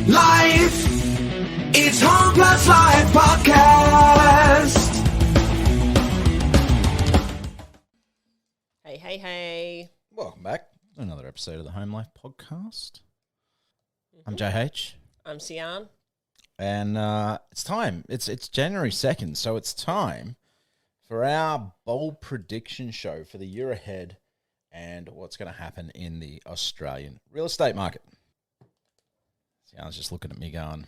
Life, it's Home Plus Life Podcast. Hey. Welcome back to another episode of the Home Life Podcast. I'm JH. I'm Sian. And it's time. It's January 2nd, so it's time for our bold prediction show for the year ahead and what's going to happen in the Australian real estate market. Sian's just looking at me going,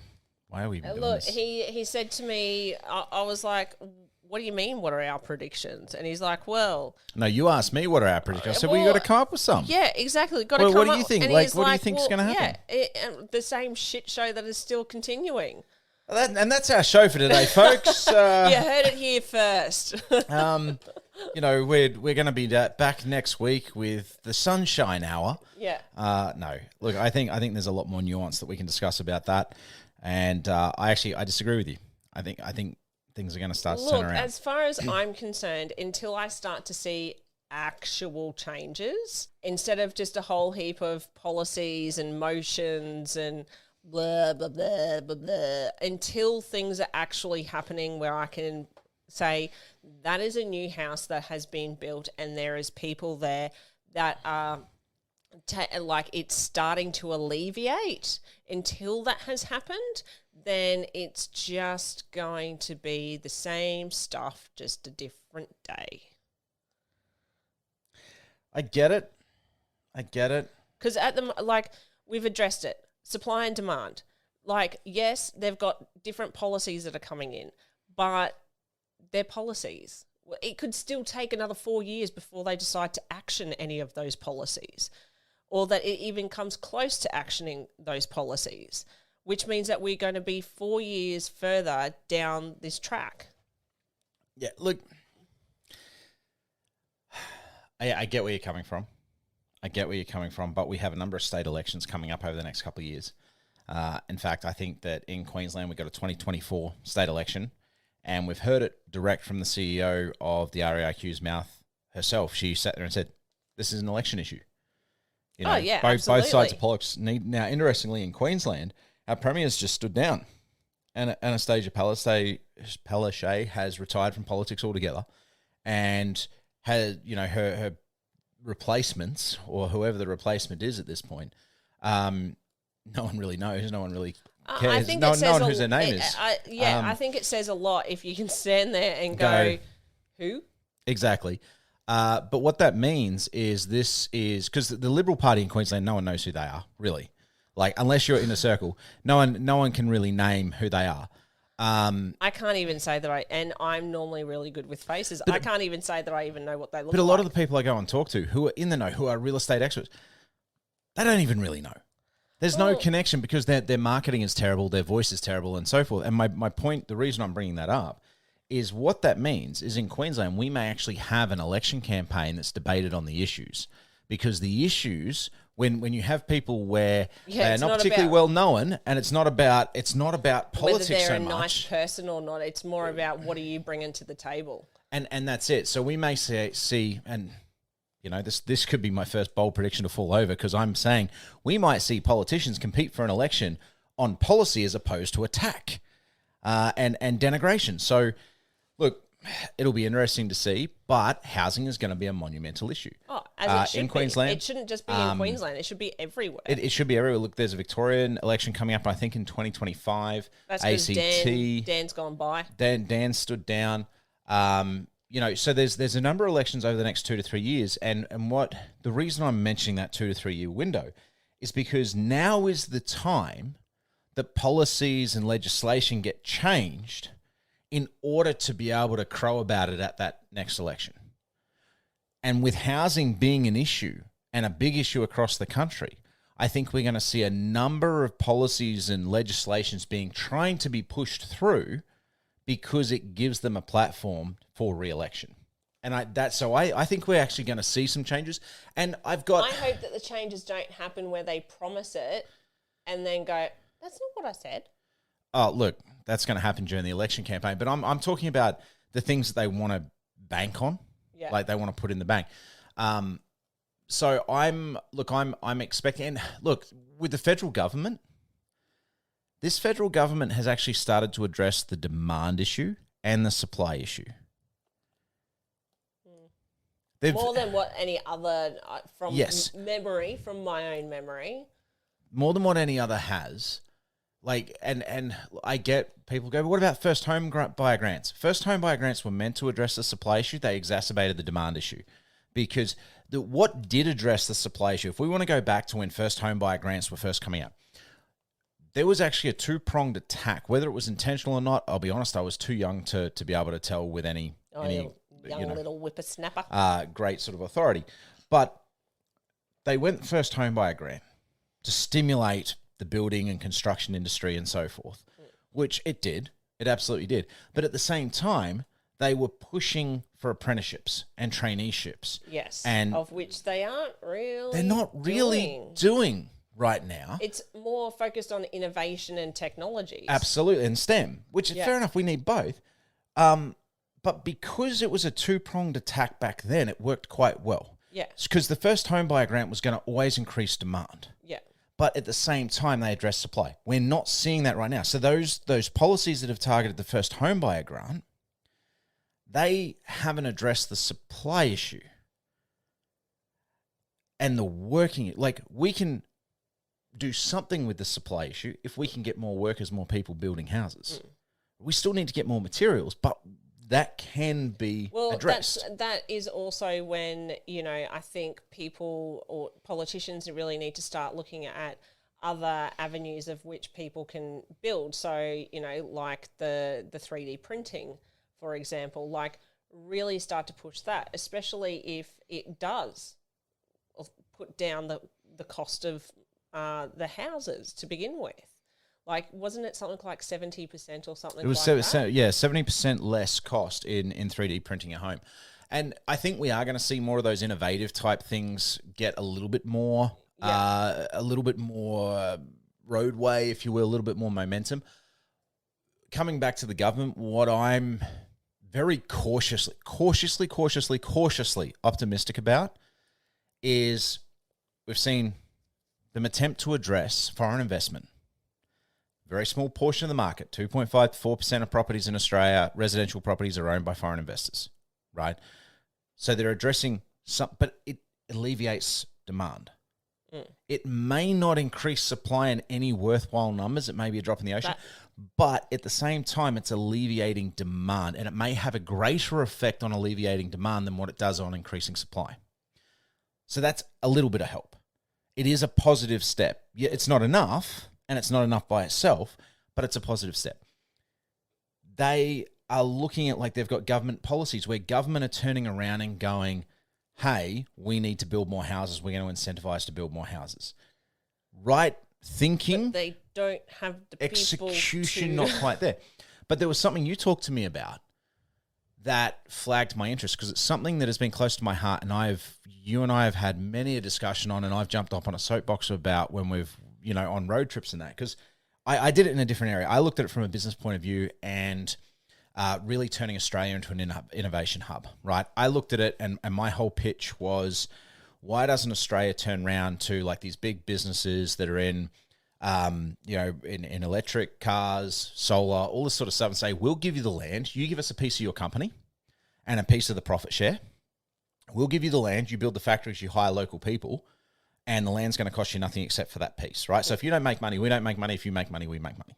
why are we even doing this? He said to me, I was like, what do you mean, what are our predictions? And he's like, well... No, you asked me what are our predictions. I said, well, you got to come up with some. Yeah, exactly. What do you think? What do you think's going to happen? Yeah, the same shit show that is still continuing. And that's our show for today, folks. You heard it here first. You know, we're going to be back next week with the Sunshine Hour. Yeah. No, look, I think there's a lot more nuance that we can discuss about that, and I disagree with you. I think things are going to start to turn around. As far as I'm concerned, until I start to see actual changes, instead of just a whole heap of policies and motions and blah, blah, blah, blah, blah, until things are actually happening where I can say that is a new house that has been built and there is people there that are it's starting to alleviate. Until that has happened, then it's just going to be the same stuff, just a different day. I get it. Because we've addressed it. Supply and demand. Yes, they've got different policies that are coming in, but they're policies. It could still take another 4 years before they decide to action any of those policies, or that it even comes close to actioning those policies, which means that we're going to be 4 years further down this track. Yeah, look, I get where you're coming from. But we have a number of state elections coming up over the next couple of years. In fact, I think that in Queensland, we've got a 2024 state election, and we've heard it direct from the CEO of the REIQ's mouth herself. She sat there and said, this is an election issue. You know, both sides of politics need. Now, interestingly, in Queensland, our premier's just stood down, and Anastasia Palaszczuk has retired from politics altogether, and had her replacements, or whoever the replacement is at this point. No one really knows. No one really cares. I think no one whose their name is. I think it says a lot if you can stand there and go who? Exactly. But what that means is because the Liberal Party in Queensland, no one knows who they are, really. Unless you're in a circle, no one can really name who they are. I can't even say that and I'm normally really good with faces. I can't even say that I even know what they look like. But a lot of the people I go and talk to who are in the know, who are real estate experts, they don't even really know. There's no connection because their marketing is terrible, their voice is terrible, and so forth. And my point, the reason I'm bringing that up, is what that means is in Queensland, we may actually have an election campaign that's debated on the issues. Because the issues, when you have people where they're not particularly well known, and it's not about politics so much. Whether they're a nice person or not, it's more about what are you bringing to the table. And that's it. So we may see and this could be my first bold prediction to fall over, because I'm saying we might see politicians compete for an election on policy as opposed to attack and denigration. So look, it'll be interesting to see, but housing is going to be a monumental issue. Oh, as it should in Queensland. It shouldn't just be in Queensland. It should be everywhere. It should be everywhere. Look, there's a Victorian election coming up, I think, in 2025. That's ACT. Dan's gone by. Dan stood down. So there's a number of elections over the next 2 to 3 years, and the reason I'm mentioning that 2 to 3 year window is because now is the time that policies and legislation get changed in order to be able to crow about it at that next election. And with housing being an issue, and a big issue across the country, I think we're going to see a number of policies and legislations trying to be pushed through because it gives them a platform for re-election. And I think we're actually going to see some changes. And I hope that the changes don't happen where they promise it and then go, that's not what I said. Oh, look, that's going to happen during the election campaign. But I'm talking about the things that they want to bank on, like they want to put in the bank. So I'm expecting. And look, with the federal government, this federal government has actually started to address the demand issue and the supply issue. More than what any other, from Yes. from my own memory. More than what any other has. Like, and I get people go, but what about first home buyer grants? First home buyer grants were meant to address the supply issue. They exacerbated the demand issue, because what did address the supply issue, if we want to go back to when first home buyer grants were first coming out, there was actually a two-pronged attack. Whether it was intentional or not, I'll be honest, I was too young to be able to tell with any Young little whippersnapper. Great sort of authority. But they went first home buyer grant to stimulate the building and construction industry and so forth, which it did. It absolutely did. But at the same time, they were pushing for apprenticeships and traineeships. Yes, and of which they aren't really. They're not really doing right now. It's more focused on innovation and technologies. Absolutely, and STEM, which is fair enough. We need both. But because it was a two-pronged attack back then, it worked quite well. Yeah. Because the first home buyer grant was going to always increase demand. Yeah. But at the same time, they addressed supply. We're not seeing that right now. So those policies that have targeted the first home buyer grant, they haven't addressed the supply issue. And the working, like, we can do something with the supply issue if we can get more workers, more people building houses. We still need to get more materials, but that can be addressed. That is also when, I think people or politicians really need to start looking at other avenues of which people can build. So, like the 3D printing, for example, like really start to push that, especially if it does put down the cost of the houses to begin with. Like, wasn't it something like 70% or something? It was like that? 70% less cost in 3D printing at home. And I think we are going to see more of those innovative type things get a little bit more, roadway, if you will, a little bit more momentum. Coming back to the government, what I'm very cautiously optimistic about is we've seen them attempt to address foreign investment. Very small portion of the market, 2.5 to 4% of properties in Australia, residential properties, are owned by foreign investors, right? So they're addressing some, but it alleviates demand. It may not increase supply in any worthwhile numbers. It may be a drop in the ocean, but at the same time, it's alleviating demand, and it may have a greater effect on alleviating demand than what it does on increasing supply. So that's a little bit of help. It is a positive step. Yeah, it's not enough, and it's not enough by itself, but it's a positive step. They are looking at, like, they've got government policies where government are turning around and going, hey, we need to build more houses. We're going to incentivize to build more houses. Right thinking. But they don't have the execution not quite there. But there was something you talked to me about that flagged my interest, because it's something that has been close to my heart, and you and I have had many a discussion on, and I've jumped up on a soapbox about when we've, on road trips and that, because I did it in a different area. I looked at it from a business point of view and really turning Australia into an innovation hub, right? I looked at it and my whole pitch was, why doesn't Australia turn around to like these big businesses that are in electric cars, solar, all this sort of stuff, and say, we'll give you the land, you give us a piece of your company and a piece of the profit share. We'll give you the land, you build the factories, you hire local people, and the land's going to cost you nothing except for that piece, right? So if you don't make money, we don't make money. If you make money, we make money.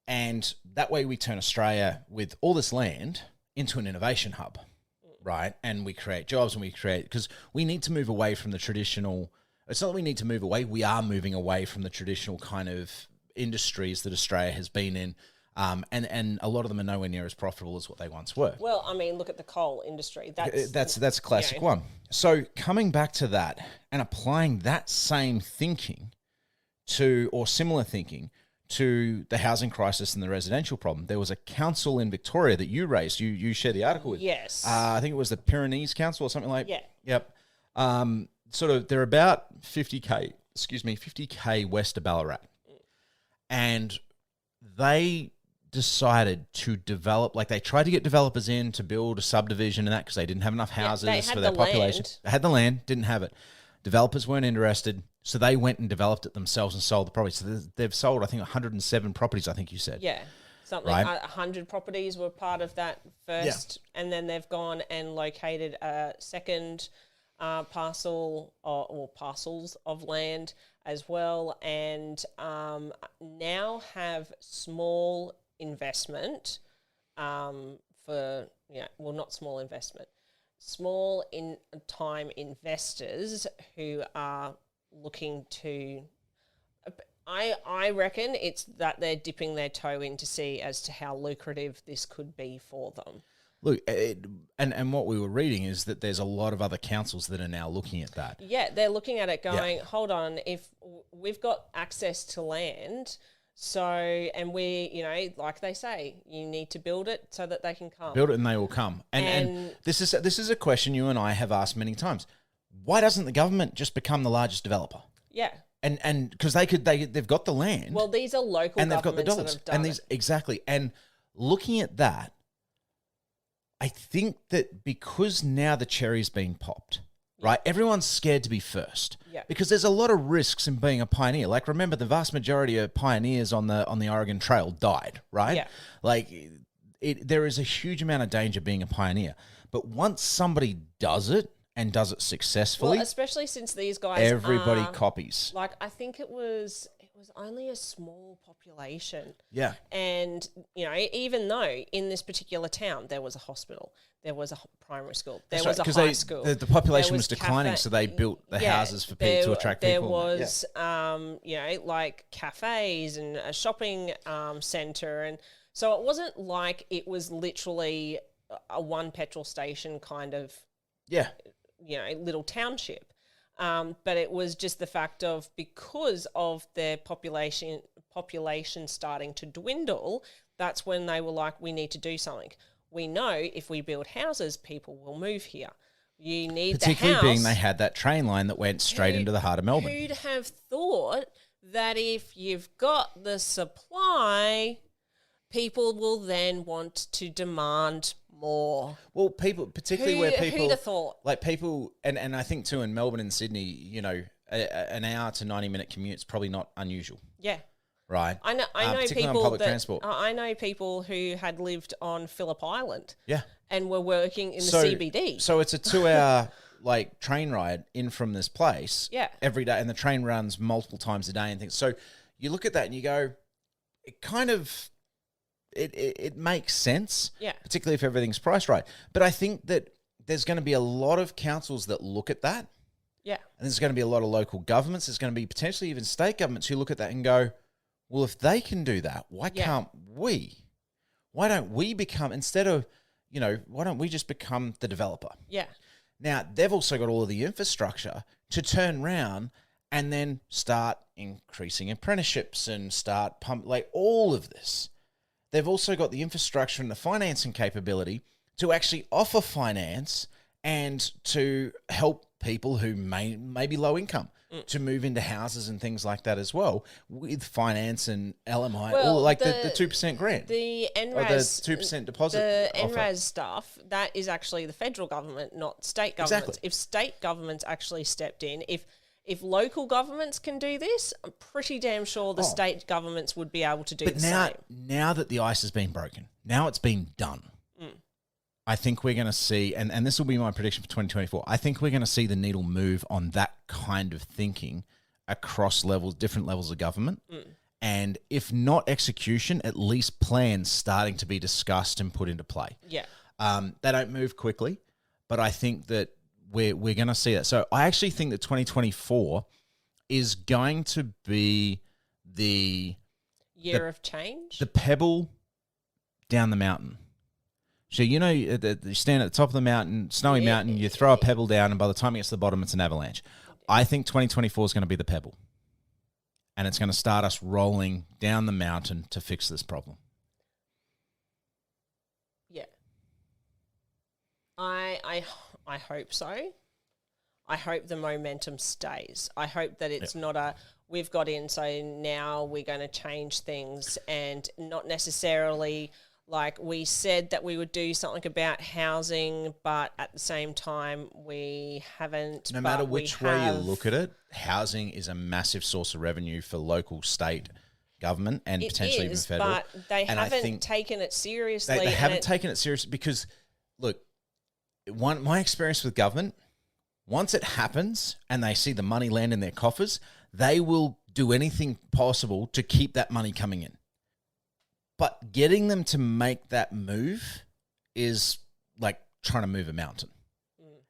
And that way we turn Australia with all this land into an innovation hub, right? And we create jobs, and because we need to move away from the traditional. It's not that we need to move away. We are moving away from the traditional kind of industries that Australia has been in. And a lot of them are nowhere near as profitable as what they once were. Well, I mean, look at the coal industry. That's a classic one. So coming back to that and applying that same thinking or similar thinking to the housing crisis and the residential problem, there was a council in Victoria that you raised. You shared the article with. Yes. I think it was the Pyrenees Council or something like. Yeah. Yep. They're about 50k west of Ballarat, and they decided to develop, like they tried to get developers in to build a subdivision and that, because they didn't have enough houses for their population. They had the land, didn't have it. Developers weren't interested, so they went and developed it themselves and sold the property. So they've sold, I think, 107 properties, I think you said. Yeah. Something, Right. 100 properties were part of that first, and then they've gone and located a second parcel or parcels of land as well, and now have small investment not small investment, small in time investors who are looking to. I reckon it's that they're dipping their toe in to see as to how lucrative this could be for them. Look, and what we were reading is that there's a lot of other councils that are now looking at that. Yeah, they're looking at it going, hold on, if we've got access to land, so, and we, like they say, you need to build it so that they can come. Build it and they will come. And this is a question you and I have asked many times. Why doesn't the government just become the largest developer? Yeah. And because they've got the land. Well, these are local and they've got the governments dollars. that have done And these exactly. And looking at that, I think that because now the cherry's been popped, right? Everyone's scared to be first. Yeah. Because there's a lot of risks in being a pioneer. Like, remember, the vast majority of pioneers on the Oregon Trail died, right? Yeah. Like, there is a huge amount of danger being a pioneer. But once somebody does it and does it successfully, Well, especially since these guys everybody copies. Like, I think it was only a small population. Yeah. And, even though in this particular town there was a hospital, there was a primary school, there was a high school. The population there was declining, so they built the houses for people to attract people. There was, like cafes and a shopping centre. And so it wasn't like it was literally a one petrol station kind of, little township. But it was just the fact of, because of their population starting to dwindle, that's when they were like, we need to do something. We know if we build houses, people will move here. You need particularly the house. being they had that train line that went straight into the heart of Melbourne. Who'd have thought that if you've got the supply, people will then want to demand more. Well, people, particularly where people, who'd have thought? Like people, and I think too in Melbourne and Sydney, an hour to 90-minute commute is probably not unusual. Yeah. Right. I know particularly people on public transport. I know people who had lived on Phillip Island. Yeah. And were working in the CBD. So it's a 2-hour train ride in from this place. Yeah. Every day, and the train runs multiple times a day and things. So you look at that and you go, it kind of. It makes sense, particularly if everything's priced right. But I think that there's going to be a lot of councils that look at that. Yeah. And there's going to be a lot of local governments. There's going to be potentially even state governments who look at that and go, well, if they can do that, why can't we? Why don't we become, instead of, why don't we just become the developer? Yeah. Now, they've also got all of the infrastructure to turn around and then start increasing apprenticeships and start all of this. They've also got the infrastructure and the financing capability to actually offer finance and to help people who may be low income to move into houses and things like that as well, with finance and LMI, the 2% grant. The NRAS, or the 2% deposit. The offer. NRAS stuff, that is actually the federal government, not state governments. Exactly. If state governments actually stepped in, if local governments can do this, I'm pretty damn sure the state governments would be able to do the same. Now that the ice has been broken, now it's been done, I think we're going to see, and this will be my prediction for 2024, I think we're going to see the needle move on that kind of thinking across different levels of government. And if not execution, at least plans starting to be discussed and put into play. Yeah. They don't move quickly, but I think that we're going to see that. So I actually think that 2024 is going to be the year of change. The pebble down the mountain. So you stand at the top of the mountain, snowy mountain, you throw a pebble down, and by the time it gets to the bottom, it's an avalanche. I think 2024 is going to be the pebble. And it's going to start us rolling down the mountain to fix this problem. Yeah. I hope so. I hope the momentum stays. I hope that it's not we've got in, so now we're going to change things, and not necessarily Like, we said that we would do something about housing, but at the same time, we haven't. No matter which way you look at it, housing is a massive source of revenue for local, state government, and potentially even federal. But they haven't taken it seriously. They haven't taken it seriously because, look, my experience with government, once it happens and they see the money land in their coffers, they will do anything possible to keep that money coming in. But getting them to make that move is like trying to move a mountain.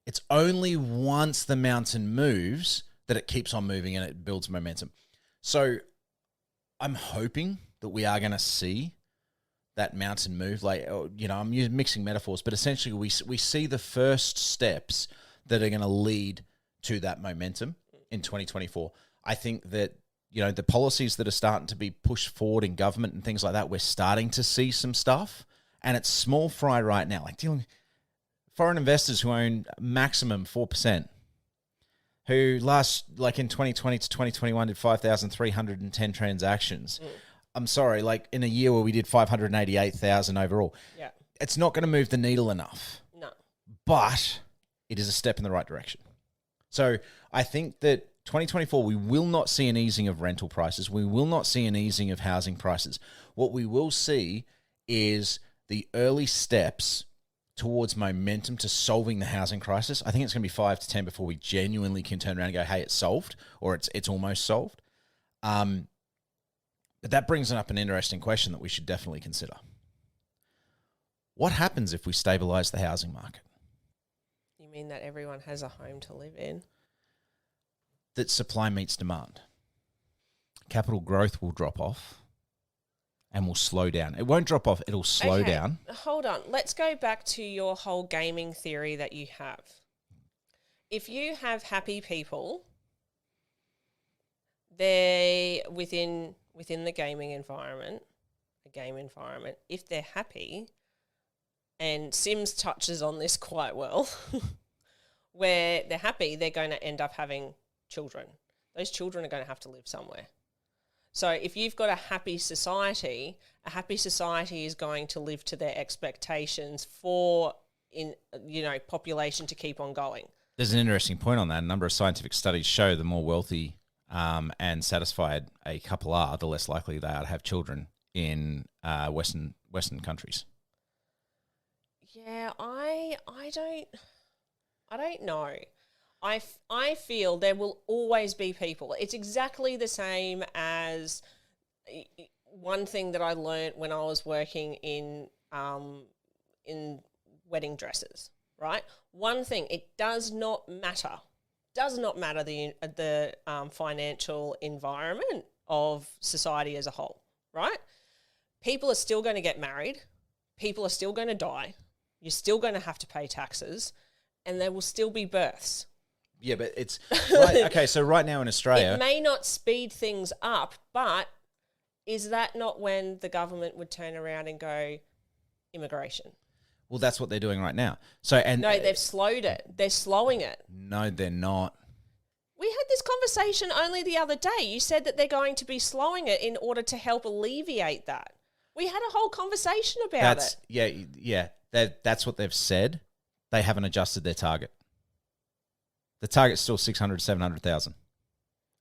It's only once the mountain moves that it keeps on moving and it builds momentum. So I'm hoping that we are going to see that mountain move. Like, I'm mixing metaphors, but essentially we see the first steps that are going to lead to that momentum in 2024. I think that, the policies that are starting to be pushed forward in government and things like that, we're starting to see some stuff, and it's small fry right now. Like foreign investors who own maximum 4%, who in 2020 to 2021 did 5,310 transactions. I'm sorry, like in a year where we did 588,000 overall. Yeah. It's not going to move the needle enough. No. But it is a step in the right direction. So I think that 2024, we will not see an easing of rental prices. We will not see an easing of housing prices. What we will see is the early steps towards momentum to solving the housing crisis. I think it's going to be 5 to 10 before we genuinely can turn around and go, hey, it's solved, or it's almost solved. But that brings up an interesting question that we should definitely consider. What happens if we stabilize the housing market? You mean that everyone has a home to live in? That supply meets demand. Capital growth will drop off and will slow down. It won't drop off, it'll slow down. Hold on. Let's go back to your whole gaming theory that you have. If you have happy people, they within the gaming environment, if they're happy, and Sims touches on this quite well, where they're happy, they're going to end up having children. Those children are going to have to live somewhere. So if you've got a happy society is going to live to their expectations for population to keep on going. There's an interesting point on that. A number of scientific studies show the more wealthy and satisfied a couple are, the less likely they are to have children in Western countries. Yeah, I don't know. I feel there will always be people. It's exactly the same as one thing that I learned when I was working in wedding dresses, right? One thing, it does not matter the financial environment of society as a whole, right? People are still going to get married. People are still going to die. You're still going to have to pay taxes, and there will still be births. Yeah, but it's right. Okay, so right now in Australia, it may not speed things up, but is that not when the government would turn around and go, immigration? Well, that's what they're doing right now. No, they've slowed it. They're slowing it. No, they're not. We had this conversation only the other day. You said that they're going to be slowing it in order to help alleviate that. We had a whole conversation about it. Yeah. That's what they've said. They haven't adjusted their target. The target's still 600, 700,000.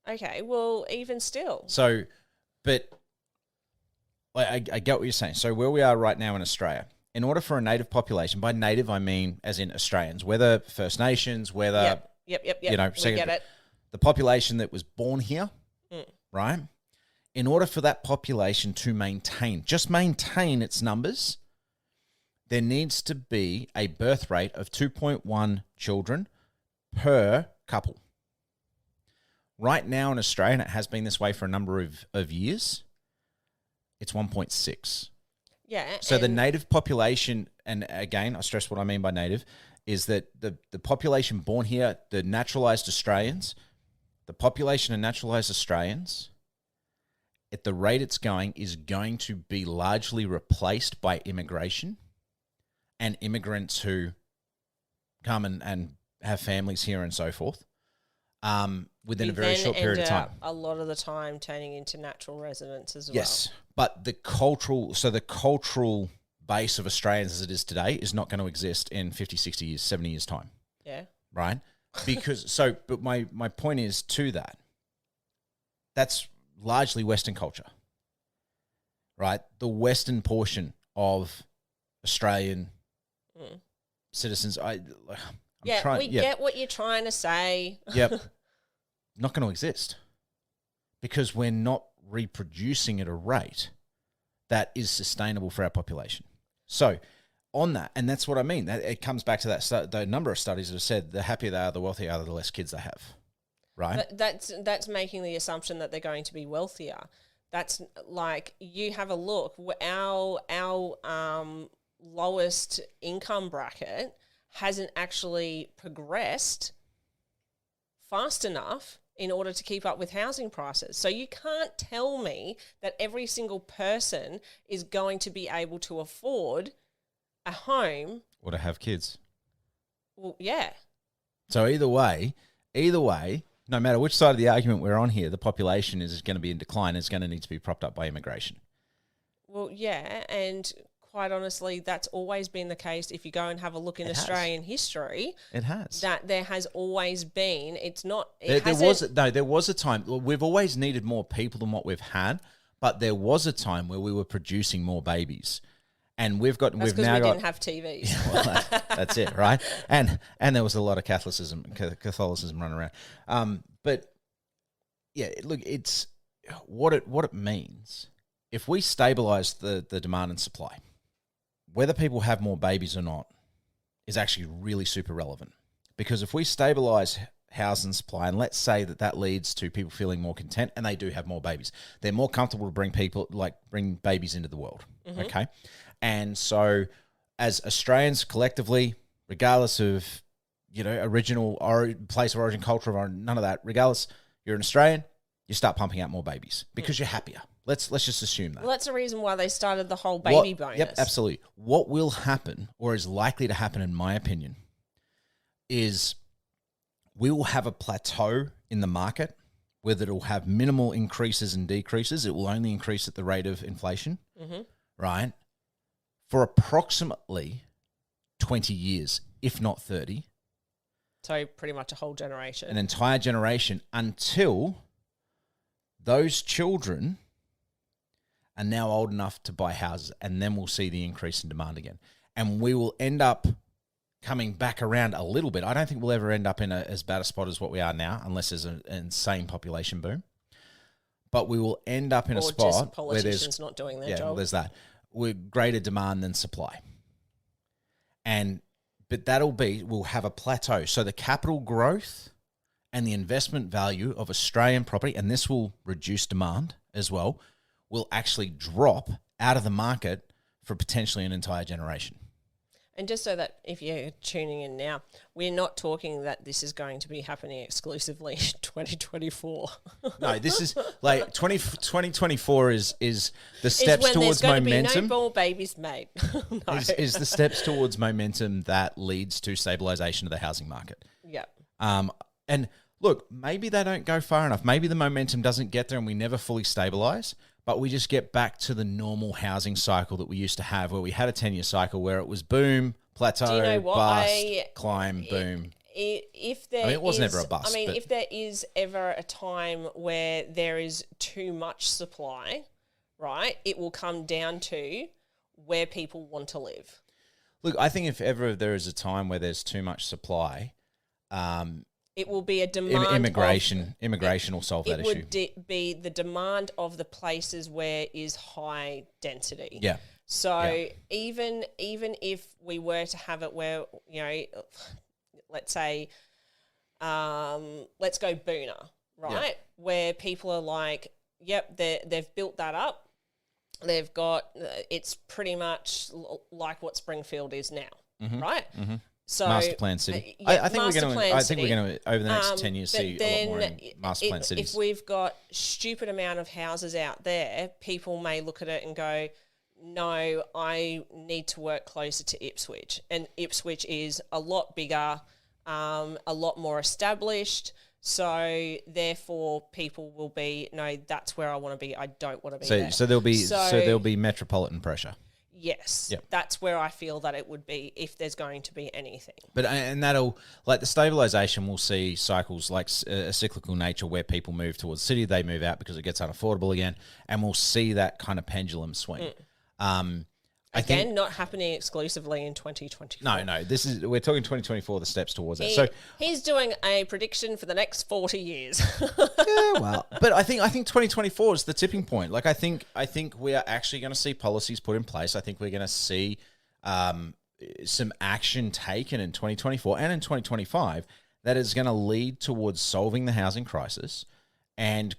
Okay, well, even still. So, but I get what you're saying. So where we are right now in Australia, in order for a native population, by native I mean as in Australians, whether First Nations, whether... Yep. We get it. The population that was born here, right? In order for that population to maintain its numbers, there needs to be a birth rate of 2.1 children per couple. Right now in Australia, and it has been this way for a number of years, it's 1.6. Yeah. So the native population, and again, I stress what I mean by native, is that the population born here, the naturalised Australians, the population of naturalised Australians, at the rate it's going, is going to be largely replaced by immigration and immigrants who come and have families here and so forth within a very short period of time. A lot of the time turning into natural residents as well. Yes, but the cultural base of Australians as it is today is not going to exist in 50, 60 years, 70 years time. Yeah. Right? Because but my point is to that. That's largely Western culture. Right? The Western portion of Australian citizens, get what you're trying to say. Yep. Not going to exist. Because we're not reproducing at a rate that is sustainable for our population. So on that, and that's what I mean, that it comes back to that the number of studies that have said the happier they are, the wealthier they are, the less kids they have, right? But that's making the assumption that they're going to be wealthier. That's like, you have a look, our lowest income bracket hasn't actually progressed fast enough in order to keep up with housing prices. So you can't tell me that every single person is going to be able to afford a home. Or to have kids. Well, yeah. So either way, no matter which side of the argument we're on here, the population is going to be in decline. It's going to need to be propped up by immigration. Well, yeah, and quite honestly, that's always been the case. If you go and have a look in Australian history, it has. That there has always been. It's not. There was a time. We've always needed more people than what we've had, but there was a time where we were producing more babies, and we've now got. Didn't have TVs. Yeah, well, that's it, right? And there was a lot of Catholicism running around. But yeah, look, it's what it means. If we stabilize the demand and supply, whether people have more babies or not is actually really super relevant. Because if we stabilize housing supply, and let's say that leads to people feeling more content, and they do have more babies, they're more comfortable to bring babies into the world. Mm-hmm. Okay. And so as Australians collectively, regardless of, original place of origin, culture, or none of that, regardless, you're an Australian, you start pumping out more babies because you're happier. Let's just assume that. Well, that's the reason why they started the whole baby bonus. Yep, absolutely. What will happen, or is likely to happen, in my opinion, is we will have a plateau in the market where it will have minimal increases and decreases. It will only increase at the rate of inflation, right? For approximately 20 years, if not 30. So pretty much a whole generation. An entire generation, until those children are now old enough to buy houses, and then we'll see the increase in demand again. And we will end up coming back around a little bit. I don't think we'll ever end up in as bad a spot as what we are now, unless there's an insane population boom. But we will end up in a spot just politicians where there's not doing their job. Well, there's that. With greater demand than supply. But we'll have a plateau. So the capital growth and the investment value of Australian property, and this will reduce demand as well, will actually drop out of the market for potentially an entire generation. And just so that if you're tuning in now, we're not talking that this is going to be happening exclusively in 2024. No, this is like 2024 is the steps when towards there's going momentum. To be no more babies made. No. Is the steps towards momentum that leads to stabilization of the housing market. Yeah. And look, maybe they don't go far enough. Maybe the momentum doesn't get there and we never fully stabilize, but we just get back to the normal housing cycle that we used to have, where we had a 10-year cycle where it was boom, plateau, bust, climb, boom. It wasn't ever a bust. If there is ever a time where there is too much supply, right, it will come down to where people want to live. Look, I think if ever there is a time where there's too much supply, it will be a demand. Immigration will solve that issue. It would be the demand of the places where is high density. Yeah. So even if we were to have it where, let's say, let's go Boona, right? Yeah. Where people are like, yep, they've built that up. They've got, it's pretty much like what Springfield is now, right? Mm-hmm. So master plan city. I think we're going to over the next 10 years see a lot more in master plan cities. If we've got stupid amount of houses out there, people may look at it and go, no, I need to work closer to Ipswich. And Ipswich is a lot bigger, a lot more established. So therefore people will be, no, that's where I want to be. I don't want to be there. So there'll be metropolitan pressure. Yes, Yep. that's where I feel that it would be if there's going to be anything. But and that'll like the stabilization. We'll see cycles like a cyclical nature where people move towards the city, they move out because it gets unaffordable again, and we'll see that kind of pendulum swing. I think, Again, not happening exclusively in 2024. no, we're talking 2024. The steps towards that. So He's doing a prediction for the next 40 years. yeah, well, but I think 2024 is the tipping point. Like I think we are actually going to see policies put in place. I think we're going to see some action taken in 2024 and in 2025 that is going to lead towards solving the housing crisis. And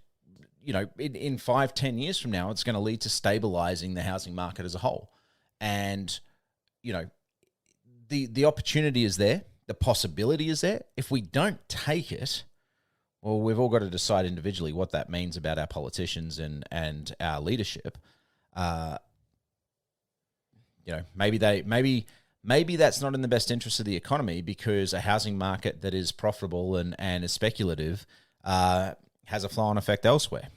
you know, in 5-10 years from now, it's going to lead to stabilizing the housing market as a whole. And you know, the opportunity is there, the possibility is there. If we don't take it, well, we've all got to decide individually what that means about our politicians and our leadership. You know, maybe that's not in the best interest of the economy, because a housing market that is profitable and is speculative has a flow-on effect elsewhere.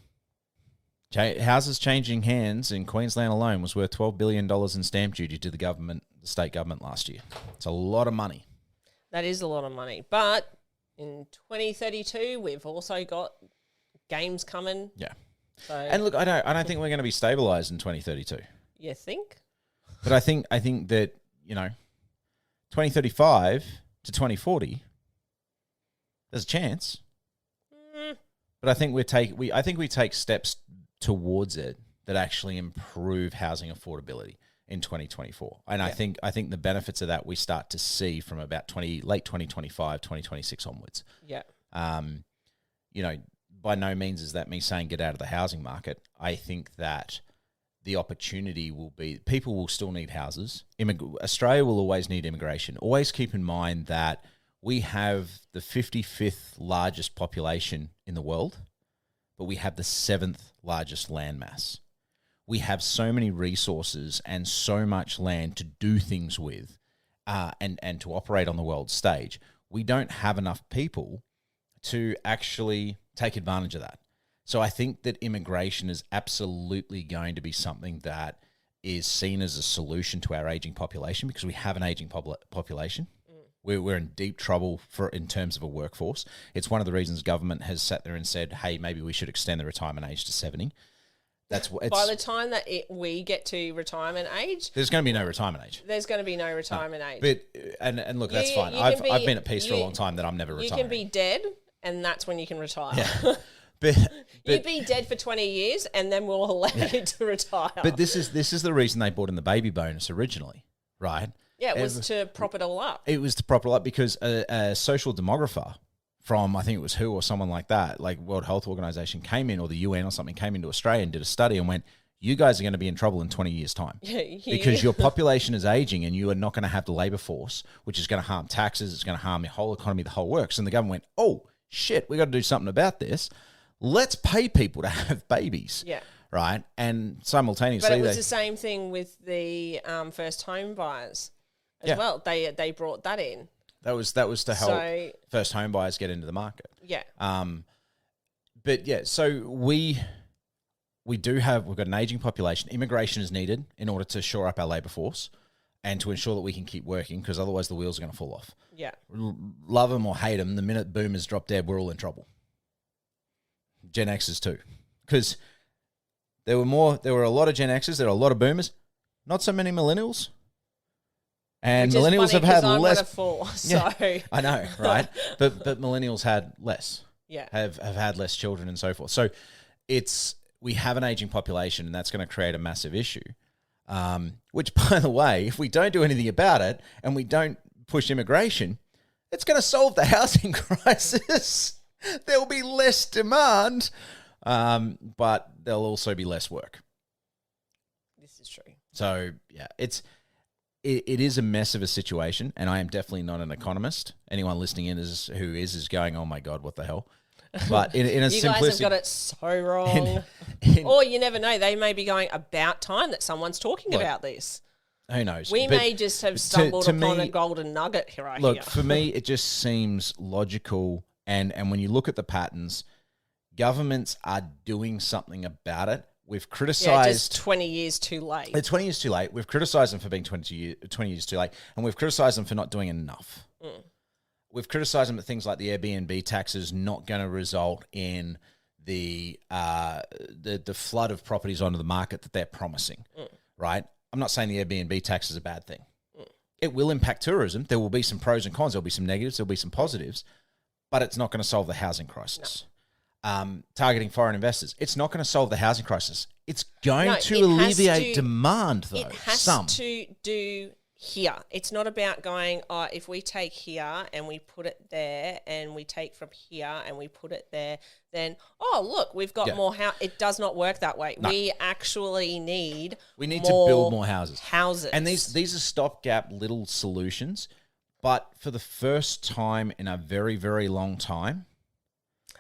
Houses changing hands in Queensland alone was worth $12 billion in stamp duty to the state government last year. It's a lot of money. That is a lot of money. But in 2032, we've also got games coming. Yeah. So, And look, I don't think we're going to be stabilized in 2032. you think? But I think that, you know, 2035 to 2040, there's a chance. But I think we take steps towards it that actually improve housing affordability in 2024. And yeah. I think the benefits of that we start to see from about late 2025, 2026 onwards. Yeah. You know, by no means is that me saying get out of the housing market. I think that the opportunity will be people will still need houses. Australia will always need immigration. Always keep in mind that we have the 55th largest population in the world, but we have the 7th largest land mass. We have so many resources and so much land to do things with and to operate on the world stage. We don't have enough people to actually take advantage of that. So I think that immigration is absolutely going to be something that is seen as a solution to our aging population, because we have an aging population. We're in deep trouble in terms of a workforce. It's one of the reasons government has sat there and said, hey, maybe we should extend the retirement age to 70. That's what by the time that we get to retirement age, there's going to be no retirement age. There's going to be no retirement age. But and look, that's fine. I've been at peace for a long time that I'm never retiring. You can be dead, and that's when you can retire. Yeah. But you'd be dead for 20 years, and then we'll allow you to retire. But this is the reason they brought in the baby bonus originally, right? Yeah, it was to prop it all up. It was to prop it all up because a social demographer from, I think it was WHO or someone like that, like World Health Organization came in, or the UN or something, came into Australia and did a study and went, you guys are going to be in trouble in 20 years' time. Because your population is aging and you are not going to have the labour force, which is going to harm taxes, it's going to harm the whole economy, the whole works. And the government went, oh, shit, we got to do something about this. Let's pay people to have babies. Yeah. Right? And simultaneously... But it was the same thing with the first home buyers as well. They brought that in. That was to help first home buyers get into the market. Yeah. But yeah, so we've got an aging population. Immigration is needed in order to shore up our labour force and to ensure that we can keep working, because otherwise the wheels are going to fall off. Yeah. Love them or hate them, the minute boomers drop dead, we're all in trouble. Gen Xers too, because there were a lot of Gen Xers, there are a lot of boomers, not so many millennials. And millennials have had less. So I know, right? but millennials had less. Yeah, have had less children and so forth. So we have an aging population, and that's going to create a massive issue. Which, by the way, if we don't do anything about it and we don't push immigration, it's going to solve the housing crisis. There will be less demand, but there'll also be less work. This is true. So yeah, it is a mess of a situation, and I am definitely not an economist. Anyone listening in who is going, oh my God, what the hell? But in a you guys have got it so wrong. Or you never know, they may be going, about time that someone's talking about this. Who knows? We may just have stumbled upon a golden nugget here. Look, for me, it just seems logical. And when you look at the patterns, governments are doing something about it, We've Yeah, criticised. just 20 years too late. They're 20 years too late. We've criticised them for being 20 years too late, and we've criticised them for not doing enough. We've criticised them that things like the Airbnb tax is not going to result in the flood of properties onto the market that they're promising, right? I'm not saying the Airbnb tax is a bad thing. It will impact tourism. There will be some pros and cons. There'll be some negatives. There'll be some positives, but it's not going to solve the housing crisis. Targeting foreign investors, it's not going to solve the housing crisis. It's going to alleviate demand, though. It has to do here. It's not about going, if we take here and we put it there and we take from here and we put it there, then, look, we've got more house. It does not work that way. No. We actually need to build more houses. And these are stopgap little solutions, but for the first time in a very, very long time,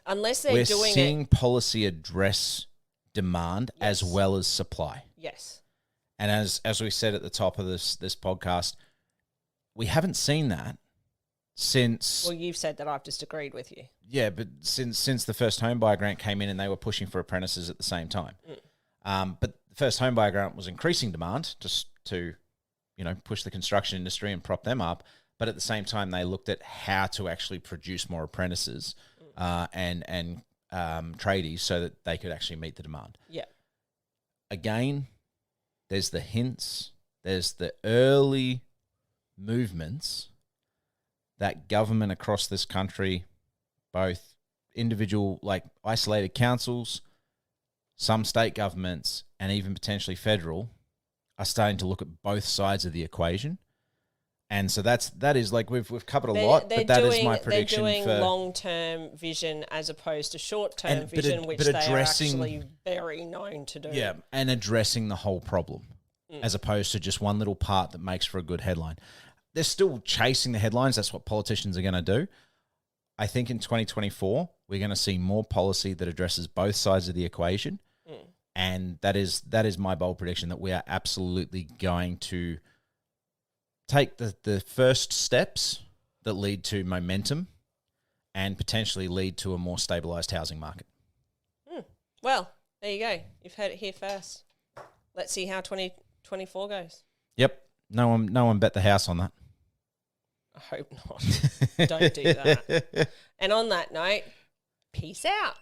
unless they're we're doing seeing policy address demand as well as supply. Yes. And as we said at the top of this podcast, we haven't seen that since... Well, you've said that. I've disagreed with you. Yeah, but since the first home buyer grant came in and they were pushing for apprentices at the same time. But the first home buyer grant was increasing demand just to, push the construction industry and prop them up. But at the same time, they looked at how to actually produce more apprentices and tradies so that they could actually meet the demand. Yeah. Again, there's the hints, there's the early movements that government across this country, both individual, like isolated councils, some state governments, and even potentially federal, are starting to look at both sides of the equation. And so that is like we've covered a lot, but that is my prediction. They're doing long-term vision as opposed to short-term vision, which they are actually very known to do. Yeah, and addressing the whole problem as opposed to just one little part that makes for a good headline. They're still chasing the headlines. That's what politicians are going to do. I think in 2024, we're going to see more policy that addresses both sides of the equation. And that is my bold prediction, that we are absolutely going to take the first steps that lead to momentum and potentially lead to a more stabilised housing market. Well, there you go. You've heard it here first. Let's see how 2024 goes. Yep. No one bet the house on that. I hope not. Don't do that. And on that note, peace out.